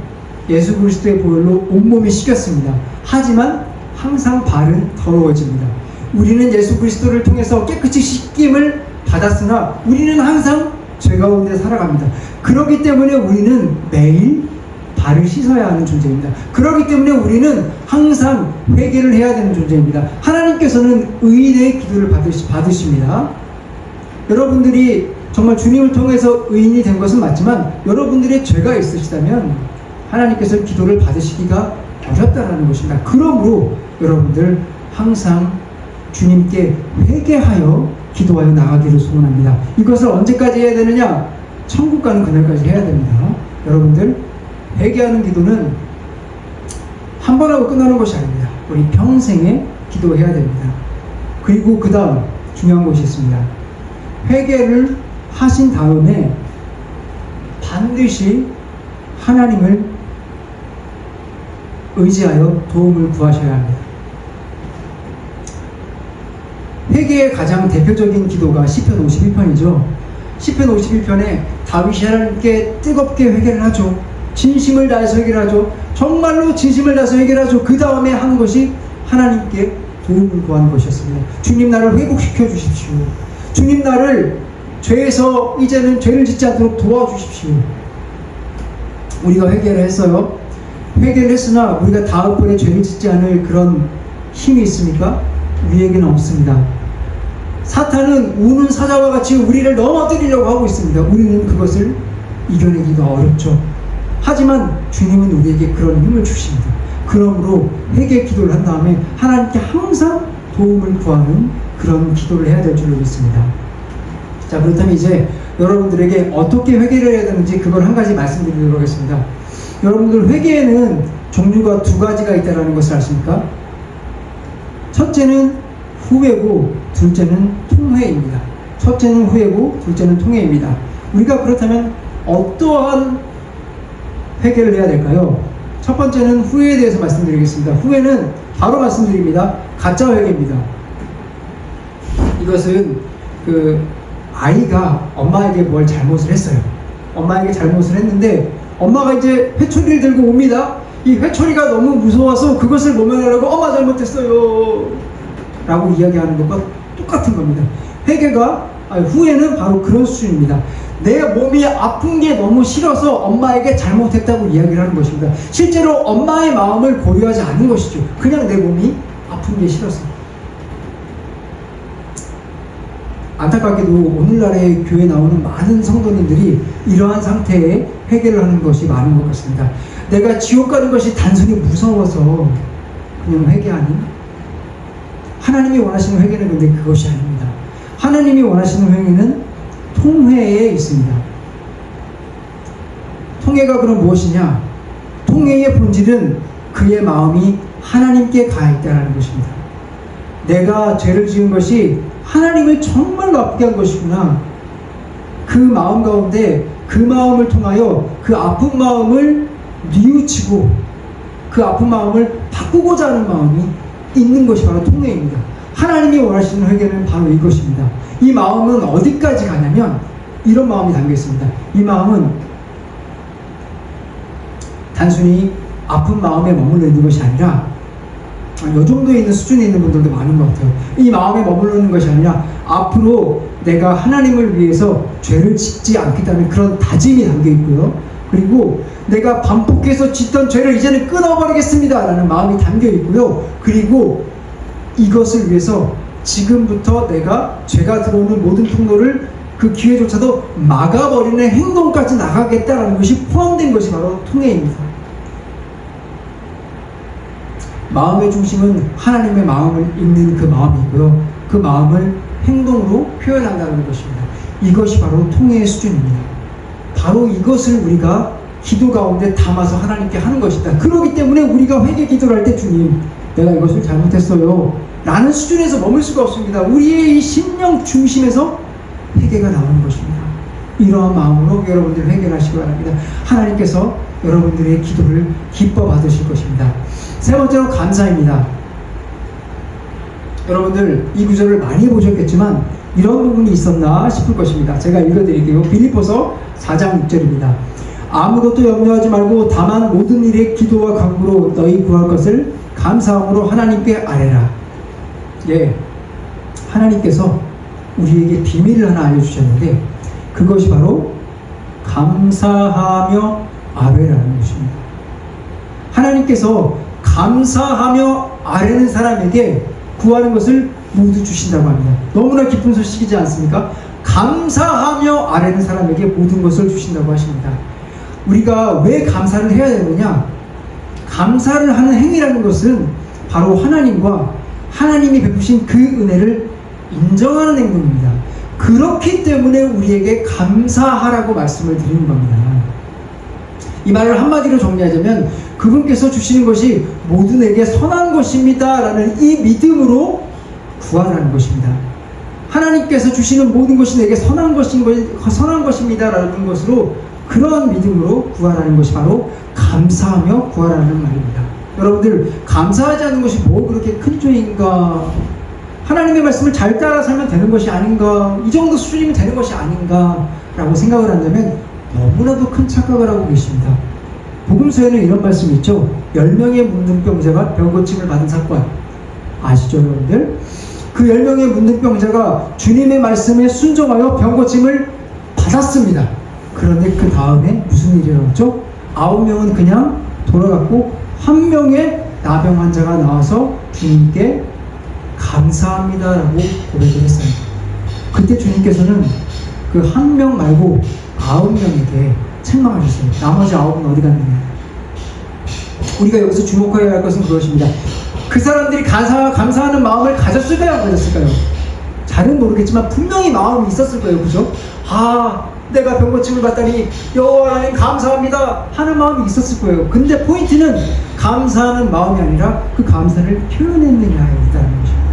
예수 그리스도의 보혈로 온몸이 씻겼습니다. 하지만 항상 발은 더러워집니다. 우리는 예수 그리스도를 통해서 깨끗이 씻김을 받았으나 우리는 항상 죄 가운데 살아갑니다. 그렇기 때문에 우리는 매일 발을 씻어야 하는 존재입니다. 그렇기 때문에 우리는 항상 회개를 해야 되는 존재입니다. 하나님께서는 의인의 기도를 받으십니다. 여러분들이 정말 주님을 통해서 의인이 된 것은 맞지만 여러분들의 죄가 있으시다면 하나님께서 기도를 받으시기가 어렵다는 것입니다. 그러므로 여러분들 항상 주님께 회개하여 기도하여 나가기를 소원합니다. 이것을 언제까지 해야 되느냐? 천국 가는 그날까지 해야 됩니다. 여러분들 회개하는 기도는 한 번 하고 끝나는 것이 아닙니다. 우리 평생에 기도해야 됩니다. 그리고 그 다음 중요한 것이 있습니다. 회개를 하신 다음에 반드시 하나님을 의지하여 도움을 구하셔야 합니다. 회개의 가장 대표적인 기도가 시편 51편이죠. 시편 51편에 다윗이 하나님께 뜨겁게 회개를 하죠. 진심을 다해서 회개를 하죠. 정말로 진심을 다해서 회개를 하죠. 그 다음에 하는 것이 하나님께 도움을 구하는 것이었습니다. 주님 나를 회복시켜 주십시오. 주님 나를 죄에서 이제는 죄를 짓지 않도록 도와주십시오. 우리가 회개를 했어요. 회개를 했으나 우리가 다음번에 죄를 짓지 않을 그런 힘이 있습니까? 우리에게는 없습니다. 사탄은 우는 사자와 같이 우리를 넘어뜨리려고 하고 있습니다. 우리는 그것을 이겨내기가 어렵죠. 하지만 주님은 우리에게 그런 힘을 주십니다. 그러므로 회개 기도를 한 다음에 하나님께 항상 도움을 구하는 그런 기도를 해야 될 줄로 믿습니다. 자, 그렇다면 이제 여러분들에게 어떻게 회개를 해야 되는지 그걸 한 가지 말씀드리도록 하겠습니다. 여러분들 회개에는 종류가 두 가지가 있다는 것을 아십니까? 첫째는 후회고 둘째는 통회입니다. 첫째는 후회고 둘째는 통회입니다. 우리가 그렇다면 어떠한 회개를 해야 될까요? 첫 번째는 후회에 대해서 말씀드리겠습니다. 후회는 바로 말씀드립니다. 가짜 회개입니다. 이것은 아이가 엄마에게 뭘 잘못을 했어요. 엄마에게 잘못을 했는데 엄마가 이제 회초리를 들고 옵니다. 이 회초리가 너무 무서워서 그것을 모면하려고 엄마 잘못했어요 라고 이야기하는 것과 똑같은 겁니다. 후회는 바로 그런 수준입니다. 내 몸이 아픈 게 너무 싫어서 엄마에게 잘못했다고 이야기를 하는 것입니다. 실제로 엄마의 마음을 고려하지 않는 것이죠. 그냥 내 몸이 아픈 게 싫어서. 안타깝게도 오늘날의 교회에 나오는 많은 성도님들이 이러한 상태에 회개를 하는 것이 많은 것 같습니다. 내가 지옥 가는 것이 단순히 무서워서 그냥 회개하니? 하나님이 원하시는 회개는 근데 그것이 아닙니다. 하나님이 원하시는 회개는 통회에 있습니다. 통회가 그럼 무엇이냐? 통회의 본질은 그의 마음이 하나님께 가 있다는 것입니다. 내가 죄를 지은 것이 하나님을 정말로 아프게 한 것이구나. 그 마음 가운데 그 마음을 통하여 그 아픈 마음을 뉘우치고 그 아픈 마음을 바꾸고자 하는 마음이 있는 것이 바로 통회입니다. 하나님이 원하시는 회개는 바로 이것입니다. 이 마음은 어디까지 가냐면 이런 마음이 담겨 있습니다. 이 마음은 단순히 아픈 마음에 머물러 있는 것이 아니라 이 정도에 있는 수준에 있는 분들도 많은 것 같아요. 이 마음에 머물러 있는 것이 아니라 앞으로 내가 하나님을 위해서 죄를 짓지 않겠다는 그런 다짐이 담겨 있고요. 그리고 내가 반복해서 짓던 죄를 이제는 끊어버리겠습니다 라는 마음이 담겨 있고요. 그리고 이것을 위해서 지금부터 내가 죄가 들어오는 모든 통로를 그 기회조차도 막아버리는 행동까지 나가겠다라는 것이 포함된 것이 바로 통회입니다. 마음의 중심은 하나님의 마음을 읽는 그 마음이고요. 그 마음을 행동으로 표현한다는 것입니다. 이것이 바로 통회의 수준입니다. 바로 이것을 우리가 기도 가운데 담아서 하나님께 하는 것이다. 그렇기 때문에 우리가 회개 기도를 할 때 주님, 내가 이것을 잘못했어요 라는 수준에서 머물 수가 없습니다. 우리의 이 심령 중심에서 회개가 나오는 것입니다. 이러한 마음으로 여러분들 회개를 하시기 바랍니다. 하나님께서 여러분들의 기도를 기뻐 받으실 것입니다. 세 번째로 감사입니다. 여러분들 이 구절을 많이 보셨겠지만 이런 부분이 있었나 싶을 것입니다. 제가 읽어드릴게요. 빌립보서 4장 6절입니다. 아무것도 염려하지 말고 다만 모든 일에 기도와 간구로 너희 구할 것을 감사함으로 하나님께 아뢰라. 예, 하나님께서 우리에게 비밀을 하나 알려주셨는데 그것이 바로 감사하며 아뢰라는 것입니다. 하나님께서 감사하며 아뢰는 사람에게 구하는 것을 모두 주신다고 합니다. 너무나 기쁜 소식이지 않습니까? 감사하며 아뢰는 사람에게 모든 것을 주신다고 하십니다. 우리가 왜 감사를 해야 되느냐? 감사를 하는 행위라는 것은 바로 하나님과 하나님이 베푸신 그 은혜를 인정하는 행동입니다. 그렇기 때문에 우리에게 감사하라고 말씀을 드리는 겁니다. 이 말을 한마디로 정리하자면 그분께서 주시는 것이 모든에게 선한 것입니다 라는 이 믿음으로 구하라는 것입니다. 하나님께서 주시는 모든 것이 내게 선한 것입니다 라는 것으로 그러한 믿음으로 구하라는 것이 바로 감사하며 구하라는 말입니다. 여러분들 감사하지 않는 것이 뭐 그렇게 큰 죄인가? 하나님의 말씀을 잘 따라 살면 되는 것이 아닌가? 이 정도 수준이면 되는 것이 아닌가? 라고 생각을 한다면 너무나도 큰 착각을 하고 계십니다. 복음서에는 이런 말씀이 있죠. 10명의 문둥병자가 병고침을 받은 사건 아시죠 여러분들? 그 10명의 문둥병자가 주님의 말씀에 순종하여 병고침을 받았습니다. 그런데 그 다음에 무슨 일이 일어났죠? 9명은 그냥 돌아갔고 1명의 나병 환자가 나와서 주님께 감사합니다 라고 고백을 했어요. 그때 주님께서는 그 1명 말고 9명에게 책망하셨어요. 나머지 9은 어디 갔느냐? 우리가 여기서 주목해야 할 것은 그것입니다. 그 사람들이 감사하는 마음을 가졌을까요? 안 가졌을까요? 잘은 모르겠지만 분명히 마음이 있었을 거예요. 그죠? 아, 내가 병고침을 받다니 여호와 하나님 감사합니다 하는 마음이 있었을 거예요. 근데 포인트는 감사하는 마음이 아니라 그 감사를 표현했느냐에 있다는 것입니다.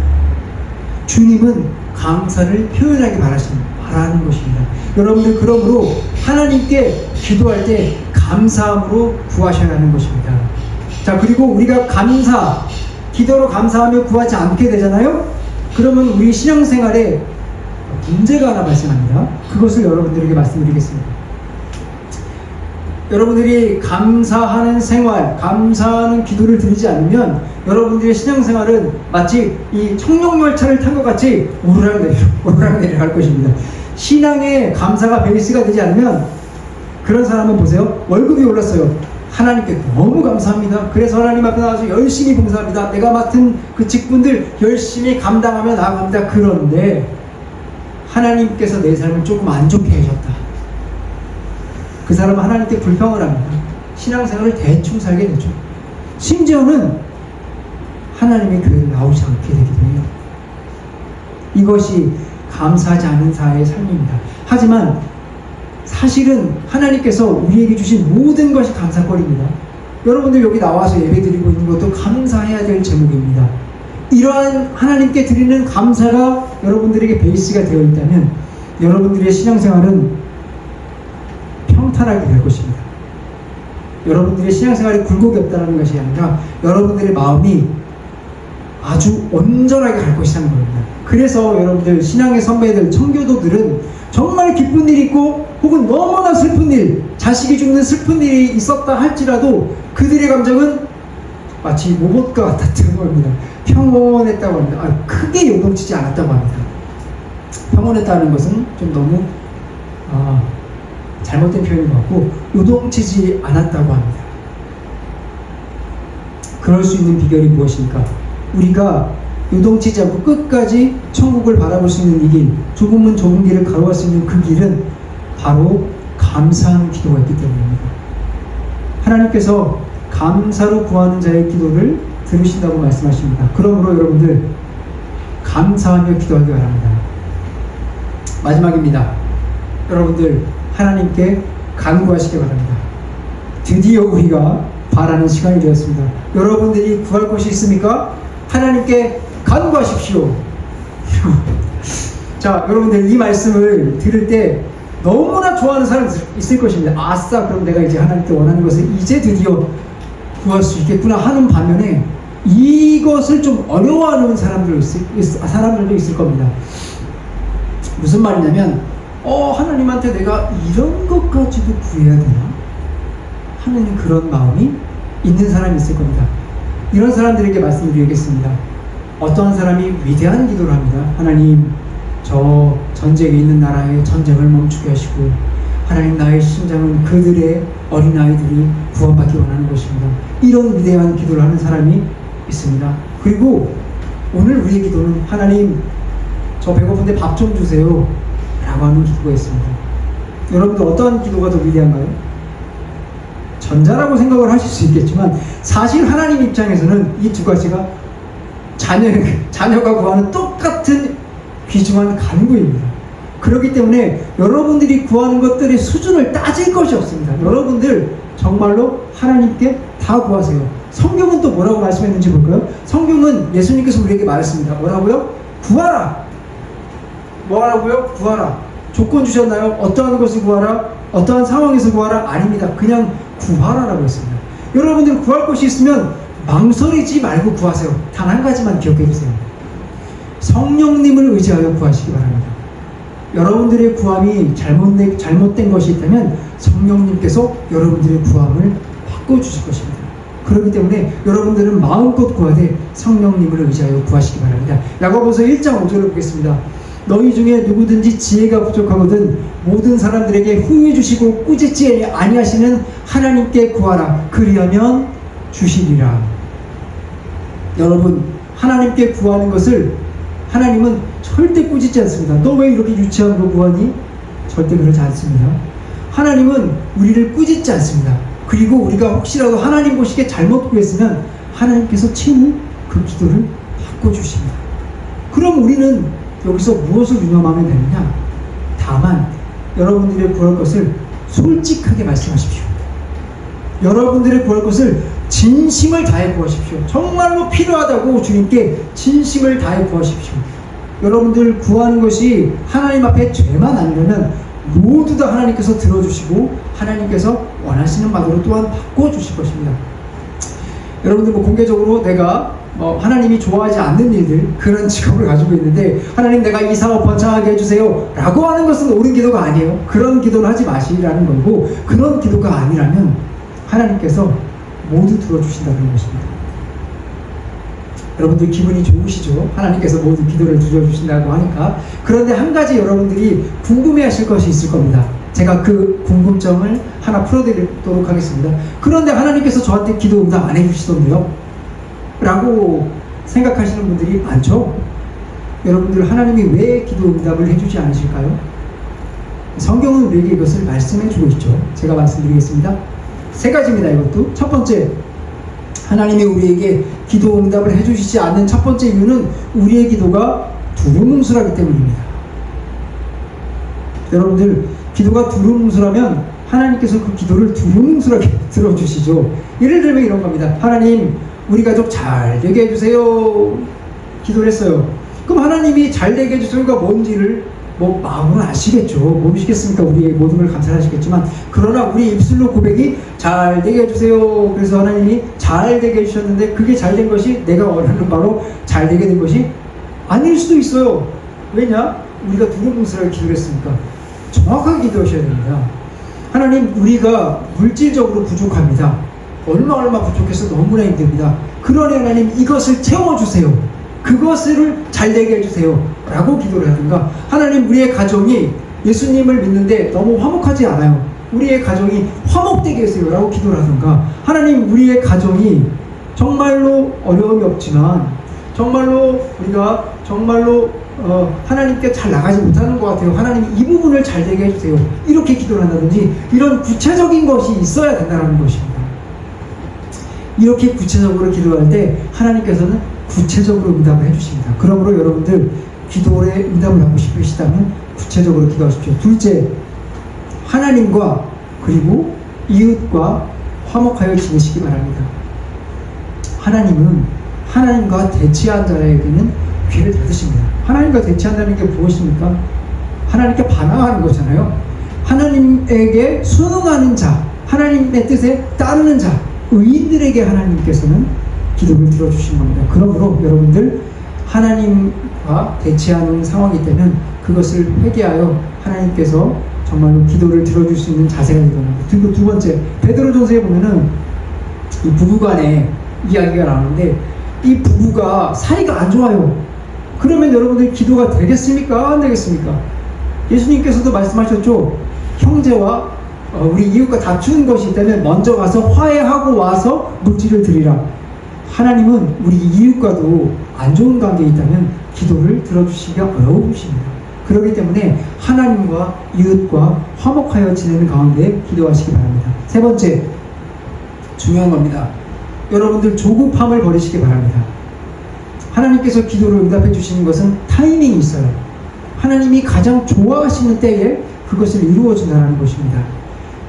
주님은 감사를 표현하기 바라는 것입니다. 여러분들 그러므로 하나님께 기도할 때 감사함으로 구하셔야 하는 것입니다. 자, 그리고 우리가 기도로 감사하며 구하지 않게 되잖아요. 그러면 우리 신앙생활에 문제가 하나 발생합니다. 그것을 여러분들에게 말씀드리겠습니다. 여러분들이 감사하는 생활, 감사하는 기도를 드리지 않으면 여러분들의 신앙생활은 마치 이 청룡열차를 탄 것 같이 오르락내리락 할 것입니다. 신앙에 감사가 베이스가 되지 않으면 그런 사람은 보세요. 월급이 올랐어요. 하나님께 너무 감사합니다. 그래서 하나님 앞에 나와서 열심히 봉사합니다. 내가 맡은 그 직분들 열심히 감당하며 나아갑니다. 그런데 하나님께서 내 삶을 조금 안 좋게 해줬다. 그 사람은 하나님께 불평을 합니다. 신앙생활을 대충 살게 되죠. 심지어는 하나님의 교회를 나오지 않게 되기도 해요. 이것이 감사하지 않은 자의 삶입니다. 하지만 사실은 하나님께서 우리에게 주신 모든 것이 감사거리입니다. 여러분들 여기 나와서 예배드리고 있는 것도 감사해야 될 제목입니다. 이러한 하나님께 드리는 감사가 여러분들에게 베이스가 되어 있다면 여러분들의 신앙생활은 평탄하게 될 것입니다. 여러분들의 신앙생활이 굴곡이 없다는 것이 아니라 여러분들의 마음이 아주 온전하게 갈 것이라는 겁니다. 그래서 여러분들 신앙의 선배들, 청교도들은 정말 기쁜 일이 있고 혹은 너무나 슬픈 일, 자식이 죽는 슬픈 일이 있었다 할지라도 그들의 감정은 마치 로봇과 같았다고 합니다. 평온했다고 합니다. 크게 요동치지 않았다고 합니다. 평온했다는 것은 좀 너무 잘못된 표현인 것 같고 요동치지 않았다고 합니다. 그럴 수 있는 비결이 무엇입니까? 우리가 요동치지 않고 끝까지 천국을 바라볼 수 있는 이 길, 조금은 좁은 길을 가로갈 수 있는 그 길은 바로 감사하는 기도가 있기 때문입니다. 하나님께서 감사로 구하는 자의 기도를 들으신다고 말씀하십니다. 그러므로 여러분들 감사하며 기도하기 바랍니다. 마지막입니다. 여러분들 하나님께 간구하시기 바랍니다. 드디어 우리가 바라는 시간이 되었습니다. 여러분들이 구할 것이 있습니까? 하나님께 간구하십시오. 자, 여러분들 이 말씀을 들을 때 너무나 좋아하는 사람이 있을 것입니다. 아싸, 그럼 내가 이제 하나님께 원하는 것을 이제 드디어 구할 수 있겠구나 하는 반면에 이것을 좀 어려워하는 사람들도 있을 겁니다. 무슨 말이냐면 하나님한테 내가 이런 것까지도 구해야 되나? 하는 그런 마음이 있는 사람이 있을 겁니다. 이런 사람들에게 말씀드리겠습니다. 어떠한 사람이 위대한 기도를 합니다. 하나님, 저 전쟁에 있는 나라의 전쟁을 멈추게 하시고, 하나님, 나의 심장은 그들의 어린아이들이 구원받기 원하는 것입니다. 이런 위대한 기도를 하는 사람이 있습니다. 그리고 오늘 우리의 기도는 하나님, 저 배고픈데 밥 좀 주세요 라고 하는 기도가 있습니다. 여러분들 어떠한 기도가 더 위대한가요? 전자라고 생각을 하실 수 있겠지만 사실 하나님 입장에서는 이 두 가지가 자녀가 구하는 똑같은 귀중한 간구입니다. 그렇기 때문에 여러분들이 구하는 것들의 수준을 따질 것이 없습니다. 여러분들 정말로 하나님께 다 구하세요. 성경은 또 뭐라고 말씀했는지 볼까요? 성경은 예수님께서 우리에게 말했습니다. 뭐라고요? 구하라. 뭐라고요? 구하라. 조건 주셨나요? 어떠한 것을 구하라? 어떠한 상황에서 구하라? 아닙니다. 그냥 구하라라고 했습니다. 여러분들 구할 것이 있으면 망설이지 말고 구하세요. 단 한 가지만 기억해 주세요. 성령님을 의지하여 구하시기 바랍니다. 여러분들의 구함이 잘못된 것이 있다면 성령님께서 여러분들의 구함을 바꿔주실 것입니다. 그렇기 때문에 여러분들은 마음껏 구하되 성령님을 의지하여 구하시기 바랍니다. 야고보서 1장 5절을 보겠습니다. 너희 중에 누구든지 지혜가 부족하거든 모든 사람들에게 후히 주시고 꾸짖지 아니하시는 하나님께 구하라. 그리하면 주시리라. 여러분, 하나님께 구하는 것을 하나님은 절대 꾸짖지 않습니다. 너 왜 이렇게 유치한 거 구하니? 절대 그러지 않습니다. 하나님은 우리를 꾸짖지 않습니다. 그리고 우리가 혹시라도 하나님 보시기에 잘못 구했으면 하나님께서 친히 그 기도를 바꿔주십니다. 그럼 우리는 여기서 무엇을 유념하면 되느냐? 다만 여러분들의 구할 것을 솔직하게 말씀하십시오. 여러분들의 구할 것을 진심을 다해 구하십시오. 정말로 필요하다고 주님께 진심을 다해 구하십시오. 여러분들 구하는 것이 하나님 앞에 죄만 아니라면 모두 다 하나님께서 들어주시고 하나님께서 원하시는 바대로 또한 바꿔주실 것입니다. 여러분들 공개적으로 내가 하나님이 좋아하지 않는 일들, 그런 직업을 가지고 있는데 하나님, 내가 이 사업 번창하게 해주세요 라고 하는 것은 옳은 기도가 아니에요. 그런 기도를 하지 마시라는 거고, 그런 기도가 아니라면 하나님께서 모두 들어주신다는 것입니다. 여러분들 기분이 좋으시죠? 하나님께서 모두 기도를 들어주신다고 하니까. 그런데 한 가지 여러분들이 궁금해하실 것이 있을 겁니다. 제가 그 궁금점을 하나 풀어드리도록 하겠습니다. 그런데 하나님께서 저한테 기도 응답 안 해주시던데요? 라고 생각하시는 분들이 많죠? 여러분들, 하나님이 왜 기도 응답을 해주지 않으실까요? 성경은 우리에게 이것을 말씀해주고 있죠. 제가 말씀드리겠습니다. 세 가지입니다. 이것도. 첫 번째, 하나님이 우리에게 기도 응답을 해주시지 않는 첫 번째 이유는 우리의 기도가 두루뭉술하기 때문입니다. 여러분들, 기도가 두루뭉술하면 하나님께서 그 기도를 두루뭉술하게 들어주시죠. 예를 들면 이런 겁니다. 하나님, 우리 가족 잘 되게 해주세요. 기도를 했어요. 그럼 하나님이 잘 되게 해주세요가 뭔지를 마음으로 아시겠죠. 모르시겠습니까? 우리의 모든 걸 감사하시겠지만, 그러나 우리 입술로 고백이 잘 되게 해주세요. 그래서 하나님이 잘 되게 해주셨는데 그게 잘 된 것이 내가 원하는 바로 잘 되게 된 것이 아닐 수도 있어요. 왜냐? 우리가 두루뭉술하게 기도를 했으니까. 정확하게 기도하셔야 됩니다. 하나님, 우리가 물질적으로 부족합니다. 얼마 부족해서 너무나 힘듭니다. 그러니 하나님, 이것을 채워주세요. 그것을 잘되게 해주세요 라고 기도를 하든가, 하나님, 우리의 가정이 예수님을 믿는데 너무 화목하지 않아요. 우리의 가정이 화목되게 해주세요 라고 기도를 하던가, 하나님 우리의 가정이 정말로 어려움이 없지만 정말로 우리가 정말로 하나님께 잘 나가지 못하는 것 같아요, 하나님 이 부분을 잘 되게 해주세요, 이렇게 기도를 한다든지, 이런 구체적인 것이 있어야 된다는 것입니다. 이렇게 구체적으로 기도할 때 하나님께서는 구체적으로 응답을 해주십니다. 그러므로 여러분들 기도에 응답을 받고 싶으시다면 구체적으로 기도하십시오. 둘째, 하나님과 그리고 이웃과 화목하여 지내시기 바랍니다. 하나님은 하나님과 대치한 자에게는 귀를 닫으십니다. 하나님과 대치한다는 게 무엇입니까? 하나님께 반항하는 거잖아요. 하나님에게 순응하는 자, 하나님의 뜻에 따르는 자, 의인들에게 하나님께서는 기도를 들어주신 겁니다. 그러므로 여러분들 하나님과 대치하는 상황이 되면 그것을 회개하여 하나님께서 정말로 기도를 들어줄 수 있는 자세가 되거든요. 그리고 두 번째, 베드로전서에 보면은 이 부부간의 이야기가 나오는데, 이 부부가 사이가 안 좋아요. 그러면 여러분들 기도가 되겠습니까? 안 되겠습니까? 예수님께서도 말씀하셨죠. 형제와 우리 이웃과 다투는 것이 있다면 먼저 가서 화해하고 와서 물질을 드리라. 하나님은 우리 이웃과도 안 좋은 관계에 있다면 기도를 들어주시기가 어려우십니다. 그렇기 때문에 하나님과 이웃과 화목하여 지내는 가운데 기도하시기 바랍니다. 세 번째, 중요한 겁니다. 여러분들 조급함을 버리시기 바랍니다. 하나님께서 기도를 응답해 주시는 것은 타이밍이 있어요. 하나님이 가장 좋아하시는 때에 그것을 이루어 준다는 것입니다.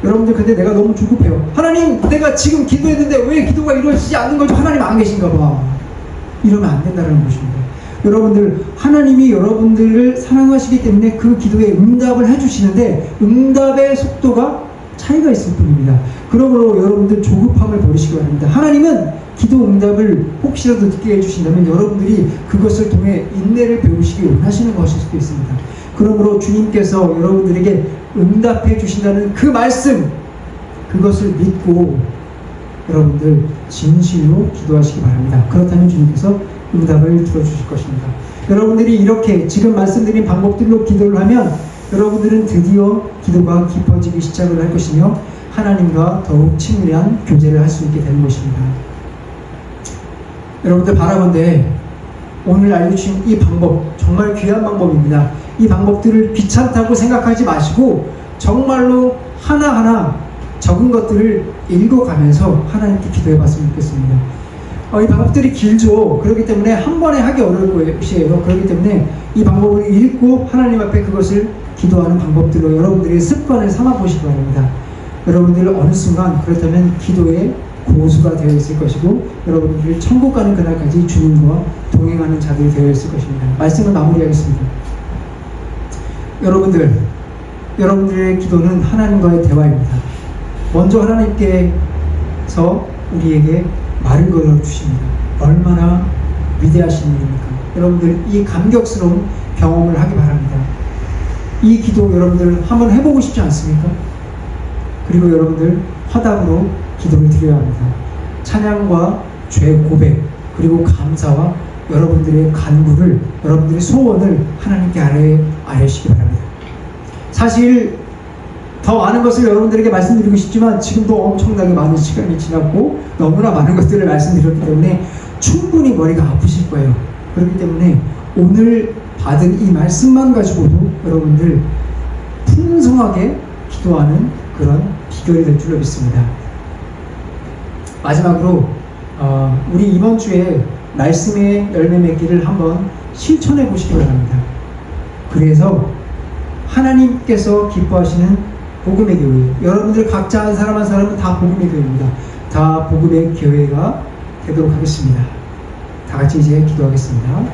여러분들 근데 내가 너무 조급해요. 하나님, 내가 지금 기도했는데 왜 기도가 이루어지지 않는 거죠? 하나님 안 계신가 봐. 이러면 안 된다는 것입니다. 여러분들, 하나님이 여러분들을 사랑하시기 때문에 그 기도에 응답을 해주시는데 응답의 속도가 차이가 있을 뿐입니다. 그러므로 여러분들 조급함을 버리시기 바랍니다. 하나님은 기도 응답을 혹시라도 듣게 해주신다면 여러분들이 그것을 통해 인내를 배우시기 원하시는 것일 수도 있습니다. 그러므로 주님께서 여러분들에게 응답해 주신다는 그 말씀, 그것을 믿고 여러분들 진실로 기도하시기 바랍니다. 그렇다면 주님께서 응답을 들어주실 것입니다. 여러분들이 이렇게 지금 말씀드린 방법들로 기도를 하면 여러분들은 드디어 기도가 깊어지기 시작을 할 것이며 하나님과 더욱 친밀한 교제를 할 수 있게 되는 것입니다. 여러분들 바라건대 오늘 알려주신 이 방법 정말 귀한 방법입니다. 이 방법들을 귀찮다고 생각하지 마시고 정말로 하나하나 적은 것들을 읽어가면서 하나님께 기도해 봤으면 좋겠습니다. 이 방법들이 길죠. 그렇기 때문에 한 번에 하기 어려울 것이에요. 그렇기 때문에 이 방법을 읽고 하나님 앞에 그것을 기도하는 방법들로 여러분들의 습관을 삼아 보시기 바랍니다. 여러분들 어느 순간 그렇다면 기도의 고수가 되어 있을 것이고 여러분들이 천국 가는 그날까지 주님과 동행하는 자들이 되어 있을 것입니다. 말씀을 마무리하겠습니다. 여러분들의 기도는 하나님과의 대화입니다. 먼저 하나님께서 우리에게 말을 걸어주십니다. 얼마나 위대하신 일입니까? 여러분들 이 감격스러운 경험을 하기 바랍니다. 이 기도 여러분들 한번 해보고 싶지 않습니까? 그리고 여러분들 화답으로 기도를 드려야 합니다. 찬양과 죄 고백 그리고 감사와 여러분들의 간구를, 여러분들의 소원을 하나님께 아뢰시기 바랍니다. 사실 더 많은 것을 여러분들에게 말씀드리고 싶지만 지금도 엄청나게 많은 시간이 지났고 너무나 많은 것들을 말씀드렸기 때문에 충분히 머리가 아프실 거예요. 그렇기 때문에 오늘 받은 이 말씀만 가지고도 여러분들 풍성하게 기도하는 그런 비결이 될 줄로 믿습니다. 마지막으로 우리 이번 주에 말씀의 열매 맺기를 한번 실천해 보시기 바랍니다. 그래서 하나님께서 기뻐하시는 복음의 교회, 여러분들 각자 한 사람 한 사람은 다 복음의 교회입니다. 다 복음의 교회가 되도록 하겠습니다. 다 같이 이제 기도하겠습니다.